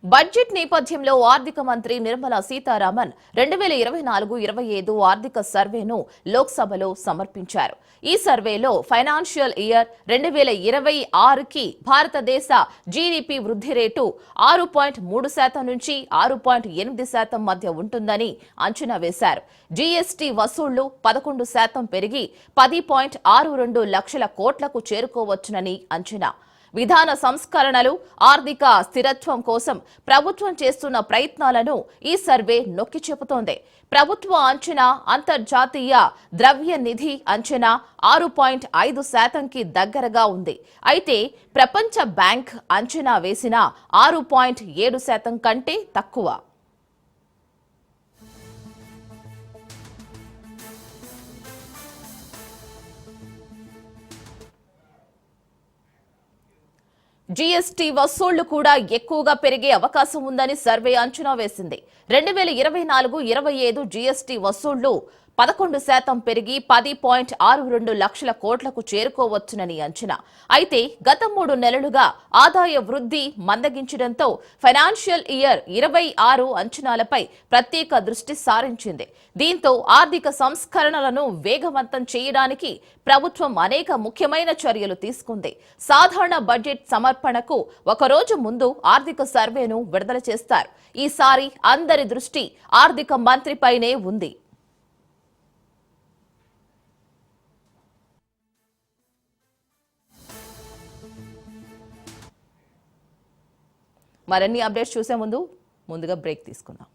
Budget నేపథ్యంలో ఆర్థిక మంత్రి నిర్మలా సీతారామన్ 2024-25 ఆర్థిక సర్వేను లోక్సభలో సమర్పించారు. ఈ సర్వేలో ఫైనాన్షియల్ ఇయర్ 2026కి భారతదేశ జీడీపీ వృద్ధి రేటు 6.3% నుంచి 6.8% మధ్య ఉంటుందని అంచనా వేశారు. జీఎస్టీ వసూళ్లు 11% పెరిగి 10.62 లక్షల కోట్లకు చేరుకోవచ్చునని అంచనా. విధాన సంస్కరణలు, ఆర్థిక స్థిరత్వం కోసం ప్రభుత్వం చేస్తున్న ప్రయత్నాలను ఈ సర్వే నొక్కి చెబుతోంది. ప్రభుత్వ అంచనా అంతర్జాతీయ ద్రవ్య నిధి అంచనా 6.5%కి దగ్గరగా ఉంది. అయితే ప్రపంచ బ్యాంక్ అంచనా వేసిన 6.7% కంటే తక్కువ. జీఎస్టీ వసూళ్లు కూడా ఎక్కువగా పెరిగే అవకాశం ఉందని సర్వే అంచనా వేసింది. 2024-25 జీఎస్టీ వసూళ్లు 11% పెరిగి 10.62 లక్షల కోట్లకు చేరుకోవచ్చునని అంచనా. అయితే గత 3 నెలలుగా ఆదాయ వృద్ధి మందగించడంతో ఫైనాన్షియల్ ఇయర్ 26 అంచనాలపై ప్రత్యేక దృష్టి సారించింది. దీంతో ఆర్థిక సంస్కరణలను వేగవంతం చేయడానికి ప్రభుత్వం అనేక ముఖ్యమైన చర్యలు తీసుకుంది. సాధారణ బడ్జెట్ సమర్పణకు ఒకరోజు ముందు ఆర్థిక సర్వేను విడుదల చేస్తారు. ఈసారి అందరి దృష్టి ఆర్థిక మంత్రిపైనే ఉంది. మరిన్ని అప్డేట్స్ చూసే ముందుగా బ్రేక్ తీసుకుందాం.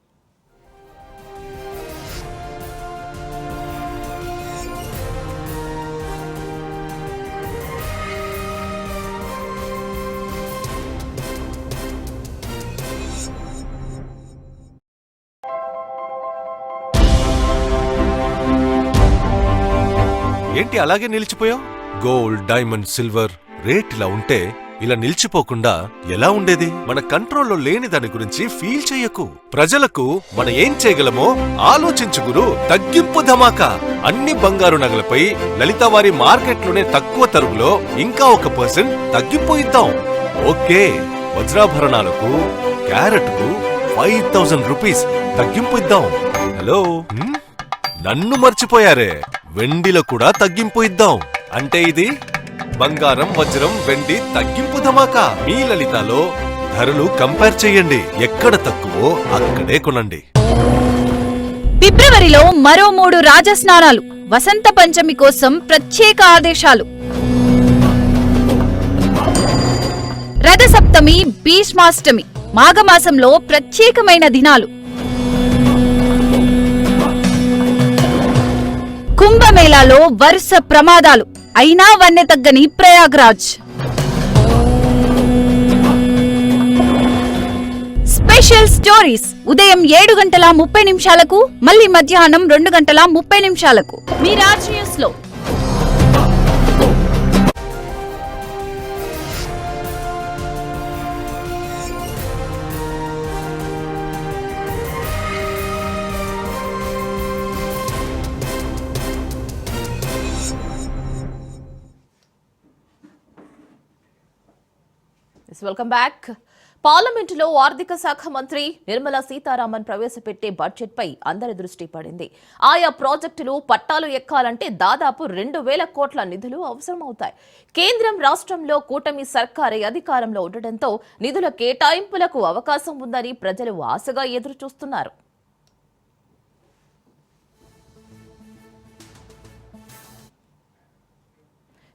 ఏంటి అలాగే నిలిచిపోయావు? గోల్డ్, డైమండ్, సిల్వర్ రేట్ ఇలా ఉంటే ఇలా నిలిచిపోకుండా ఎలా ఉండేది? మన కంట్రోల్లో లేని దాని గురించి ఫీల్ చెయ్యకు. ప్రజలకు మనం ఏం చేయగలమో ఆలోచించు గురు. తగ్గింపు ధమాకా. అన్ని బంగారు నగలపై లలిత వారి మార్కెట్లోనే తక్కువ తరుగులో ఇంకా 1% తగ్గింపు ఇద్దాం. ఓకే, వజ్రాభరణాలకు క్యారెట్కు 5000 రూపీస్ తగ్గింపు ఇద్దాం. హలో, నన్ను మర్చిపోయారే. వెండిలో కూడా తగ్గింపు ఇద్దాం. అంటే ఇది బంగారం, వజ్రం, వెండి తగ్గింపు ధమాకా. మీ లలితలో ధరలు కంపేర్ చేయండి. ఎక్కడ తక్కువో అక్కడే కొనండి. ఫిబ్రవరిలో మరో 3 రాజస్నానాలు. వసంత పంచమి కోసం ప్రత్యేక ఆదేశాలు. రథసప్తమి, భీష్మాష్టమి, మాఘమాసంలో ప్రత్యేకమైన దినాలు. కుంభమేళాలో వరుస ప్రమాదాలు. అయినా వన్నె తగ్గని ప్రయాగ్రాజ్. స్పెషల్ స్టోరీస్ ఉదయం 7:30 మళ్ళీ మధ్యాహ్నం 2:30 మీ రాజ్ న్యూస్ లో. Welcome back. పార్లమెంటులో ఆర్థిక శాఖ మంత్రి నిర్మలా సీతారామన్ ప్రవేశపెట్టే బడ్జెట్ పై అందరి దృష్టి పడింది. ఆయా ప్రాజెక్టులు పట్టాలు ఎక్కాలంటే దాదాపు 2000 కోట్ల నిధులు అవసరమవుతాయి. కేంద్రం, రాష్ట్రంలో కూటమి సర్కారే అధికారంలో ఉండటంతో నిధుల కేటాయింపులకు అవకాశం ఉందని ప్రజలు ఆశగా ఎదురు చూస్తున్నారు.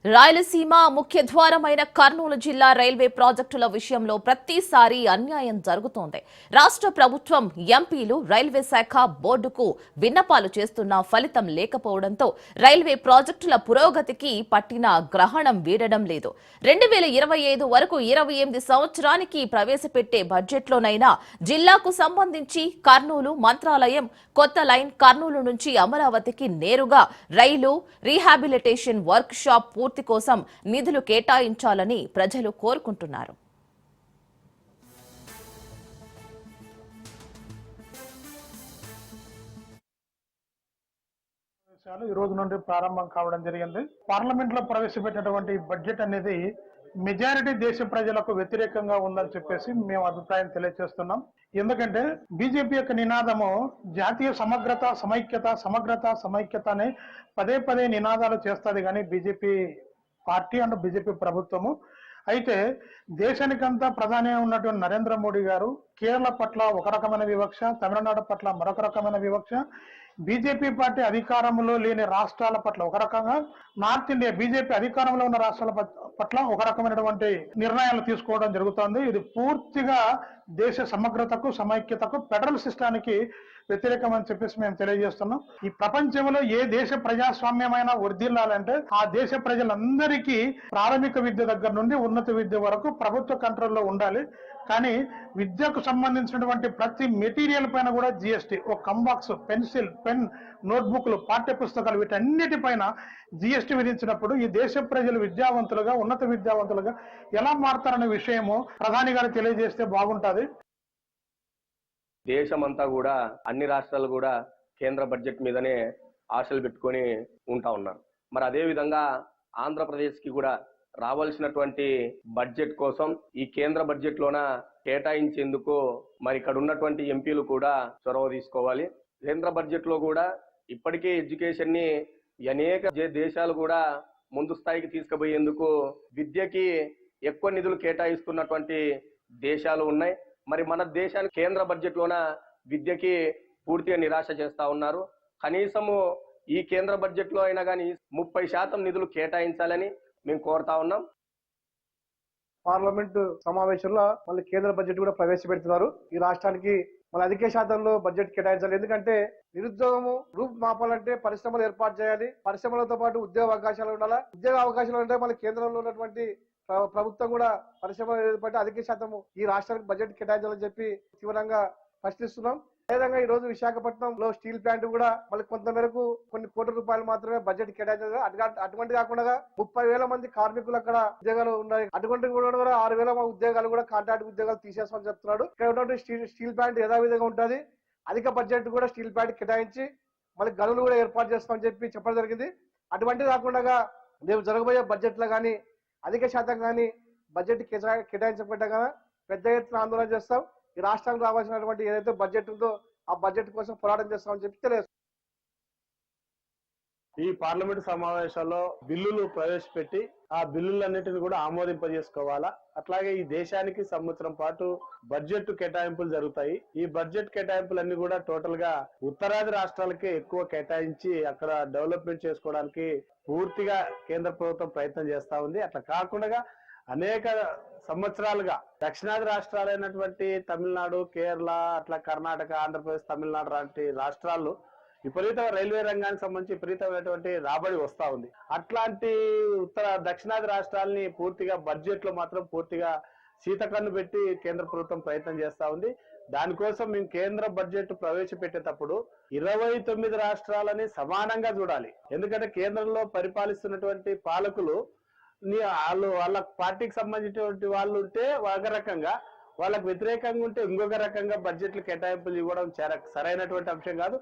రాయలసీమ ముఖ్య ద్వారమైన కర్నూలు జిల్లా రైల్వే ప్రాజెక్టుల విషయంలో ప్రతిసారి అన్యాయం జరుగుతోంది. రాష్ట్ర ప్రభుత్వం, ఎంపీలు రైల్వే శాఖ బోర్డుకు విన్నపాలు చేస్తున్నా ఫలితం లేకపోవడంతో రైల్వే ప్రాజెక్టుల పురోగతికి పట్టిన గ్రహణం వీడడం లేదు. 2025 వరకు 28 సంవత్సరానికి ప్రవేశపెట్టే బడ్జెట్లోనైనా జిల్లాకు సంబంధించి కర్నూలు, మంత్రాలయం, కొత్త లైన్, కర్నూలు నుంచి అమరావతికి నేరుగా రైలు రీహాబిలిటేషన్ వర్క్ షాప్ పూర్తి కోసం నిధులు కేటాయించాలని ప్రజలు కోరుకుంటున్నారు. ఈ రోజు నుండి ప్రారంభం కావడం జరిగింది. పార్లమెంట్ లో ప్రవేశపెట్టినటువంటి బడ్జెట్ అనేది మెజారిటీ దేశ ప్రజలకు వ్యతిరేకంగా ఉందని చెప్పేసి మేము అభిప్రాయం తెలియజేస్తున్నాం. ఎందుకంటే బీజేపీ యొక్క నినాదము జాతీయ సమగ్రత సమైక్యత అని పదే పదే నినాదాలు చేస్తుంది కానీ బీజేపీ పార్టీ అండ్ బీజేపీ ప్రభుత్వము. అయితే దేశానికంతా ప్రధాని ఉన్నటువంటి నరేంద్ర మోడీ గారు కేరళ పట్ల ఒక రకమైన వివక్ష, తమిళనాడు పట్ల మరొక రకమైన వివక్ష, బీజేపీ పార్టీ అధికారంలో లేని రాష్ట్రాల పట్ల ఒక రకంగా, నార్త్ ఇండియా బీజేపీ అధికారంలో ఉన్న రాష్ట్రాల పట్ల ఒక రకమైనటువంటి నిర్ణయాలు తీసుకోవడం జరుగుతోంది. ఇది పూర్తిగా దేశ సమగ్రతకు సమైక్యతకు ఫెడరల్ సిస్టానికి వ్యతిరేకం అని చెప్పేసి మేము తెలియజేస్తున్నాం. ఈ ప్రపంచంలో ఏ దేశ ప్రజాస్వామ్యమైనా వర్ధిల్లాలంటే ఆ దేశ ప్రజలందరికీ ప్రాథమిక విద్య దగ్గర నుండి ఉన్నత విద్య వరకు ప్రభుత్వ కంట్రోల్లో ఉండాలి. కానీ విద్యకు సంబంధించినటువంటి ప్రతి మెటీరియల్ పైన కూడా జిఎస్టీ, ఒక కంబాక్స్, పెన్సిల్, పెన్, నోట్బుక్లు, పాఠ్య పుస్తకాలు వీటన్నిటిపైన జిఎస్టీ విధించినప్పుడు ఈ దేశ ప్రజలు విద్యావంతులుగా, ఉన్నత విద్యావంతులుగా ఎలా మారుతారనే విషయము ప్రధాని గారు తెలియజేస్తే బాగుంటుంది. దేశమంతా కూడా అన్ని రాష్ట్రాలు కూడా కేంద్ర బడ్జెట్ మీదనే ఆశలు పెట్టుకొని ఉంటా ఉన్నారు. మరి అదే విధంగా ఆంధ్రప్రదేశ్ కి కూడా రావాల్సినటువంటి బడ్జెట్ కోసం ఈ కేంద్ర బడ్జెట్ లోన కేటాయించేందుకు మరి ఇక్కడ ఉన్నటువంటి ఎంపీలు కూడా చొరవ తీసుకోవాలి. కేంద్ర బడ్జెట్ లో కూడా ఇప్పటికే ఎడ్యుకేషన్ ని అనేక దేశాలు కూడా ముందు స్థాయికి తీసుకుపోయేందుకు విద్యకి ఎక్కువ నిధులు కేటాయిస్తున్నటువంటి దేశాలు ఉన్నాయి. మరి మన దేశానికి కేంద్ర బడ్జెట్ లోన విద్యకి పూర్తిగా నిరాశ చేస్తా ఉన్నారు. కనీసము ఈ కేంద్ర బడ్జెట్ లో అయినా కానీ 30% నిధులు కేటాయించాలని మేము కోరుతా ఉన్నాం. పార్లమెంట్ సమావేశంలో మళ్ళీ కేంద్ర బడ్జెట్ కూడా ప్రవేశపెడుతున్నారు. ఈ రాష్ట్రానికి మన అధిక శాతంలో బడ్జెట్ కేటాయించాలి. ఎందుకంటే నిరుద్యోగము రూపుమాపాలంటే పరిశ్రమలు ఏర్పాటు చేయాలి. పరిశ్రమలతో పాటు ఉద్యోగ అవకాశాలు ఉండాలా. ఉద్యోగ అవకాశాలు ఉంటే మన కేంద్రంలో ఉన్నటువంటి ప్రభుత్వం కూడా పరిశ్రమలు ఏర్పడి అధిక శాతము ఈ రాష్ట్రానికి బడ్జెట్ కేటాయించాలని చెప్పి తీవ్రంగా ప్రశ్నిస్తున్నాం. అదేవిధంగా ఈ రోజు విశాఖపట్నంలో స్టీల్ ప్లాంట్ కూడా మళ్ళీ కొంత మేరకు కొన్ని కోట్ల రూపాయలు మాత్రమే బడ్జెట్ కేటాయించారు. అటువంటి కాకుండా 30,000 మంది కార్మికులు అక్కడ ఉద్యోగాలు ఉన్నాయి. అటువంటి కూడా 6,000 ఉద్యోగాలు కూడా కాంట్రాక్ట్ ఉద్యోగాలు తీసేస్తామని చెప్తున్నాడు. ఇక్కడ ఉన్నటువంటి స్టీల్ ప్లాంట్ యథావిధంగా ఉంటుంది. అధిక బడ్జెట్ కూడా స్టీల్ ప్లాంట్ కేటాయించి మళ్ళీ గనులు కూడా ఏర్పాటు చేస్తామని చెప్పి చెప్పడం జరిగింది. అటువంటిది కాకుండా రేపు జరగబోయే బడ్జెట్ లో కానీ అధిక శాతం కానీ బడ్జెట్ కేటాయించకుండా కానీ పెద్ద ఎత్తున ఆందోళన చేస్తాం. ఈ రాష్ట్రానికి రావాల్సినటువంటి ఏదైతే బడ్జెట్ ఉందో ఆ బడ్జెట్ కోసం పోరాటం చేస్తామని చెప్పి తెలియదు. ఈ పార్లమెంట్ సమావేశాల్లో బిల్లులు ప్రవేశపెట్టి ఆ బిల్లులన్నిటిని కూడా ఆమోదింపజేసుకోవాలా. అట్లాగే ఈ దేశానికి సంవత్సరం పాటు బడ్జెట్ కేటాయింపులు జరుగుతాయి. ఈ బడ్జెట్ కేటాయింపులన్నీ కూడా టోటల్ గా ఉత్తరాది రాష్ట్రాలకే ఎక్కువ కేటాయించి అక్కడ డెవలప్మెంట్ చేసుకోవడానికి పూర్తిగా కేంద్ర ప్రభుత్వం ప్రయత్నం చేస్తా ఉంది. అట్లా కాకుండా అనేక సంవత్సరాలుగా దక్షిణాది రాష్ట్రాలైనటువంటి తమిళనాడు, కేరళ, అట్లా కర్ణాటక, ఆంధ్రప్రదేశ్, తమిళనాడు లాంటి రాష్ట్రాలు విపరీతమైన రైల్వే రంగానికి సంబంధించి విపరీతమైనటువంటి రాబడి వస్తా ఉంది. అట్లాంటి దక్షిణాది రాష్ట్రాలని పూర్తిగా బడ్జెట్ లో మాత్రం పూర్తిగా శీతకన్ను పెట్టి కేంద్ర ప్రభుత్వం ప్రయత్నం చేస్తా ఉంది. దానికోసం మేము కేంద్ర బడ్జెట్ ప్రవేశపెట్టేటప్పుడు 29 రాష్ట్రాలని సమానంగా చూడాలి. ఎందుకంటే కేంద్రంలో పరిపాలిస్తున్నటువంటి పాలకులు వాళ్ళ పార్టీకి సంబంధించినటువంటి వాళ్ళు ఉంటే ఒక రకంగా, వాళ్ళకు వ్యతిరేకంగా ఉంటే ఇంకొక రకంగా బడ్జెట్లు కేటాయింపులు ఇవ్వడం సరైనటువంటి అంశం కాదు.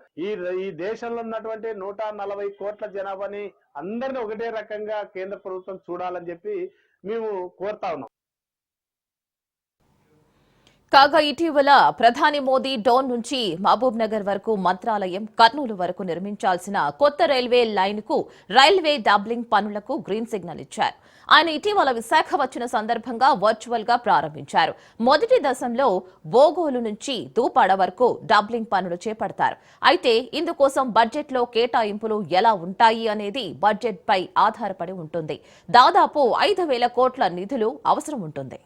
ఈ దేశంలో ఉన్నటువంటి 140 కోట్ల జనాభాని అందరినీ ఒకటే రకంగా కేంద్ర ప్రభుత్వం చూడాలని చెప్పి మేము కోరుతా ఉన్నాం. కాగా ఇటీవల ప్రధాని మోదీ డోన్ నుంచి మహబూబ్ నగర్ వరకు, మంత్రాలయం, కర్నూలు వరకు నిర్మించాల్సిన కొత్త రైల్వే లైన్ కు రైల్వే డబ్లింగ్ పనులకు గ్రీన్ సిగ్నల్ ఇచ్చారు. ఆయన ఇటీవల విశాఖ వచ్చిన సందర్భంగా వర్చువల్ గా ప్రారంభించారు. మొదటి దశలో బోగోలు నుంచి దూపాడ వరకు డబ్లింగ్ పనులు చేపడతారు. అయితే ఇందుకోసం బడ్జెట్ లో కేటాయింపులు ఎలా ఉంటాయి అనేది బడ్జెట్ పై ఆధారపడి ఉంటుంది. దాదాపు 5,000 కోట్ల నిధులు అవసరం ఉంటుంది.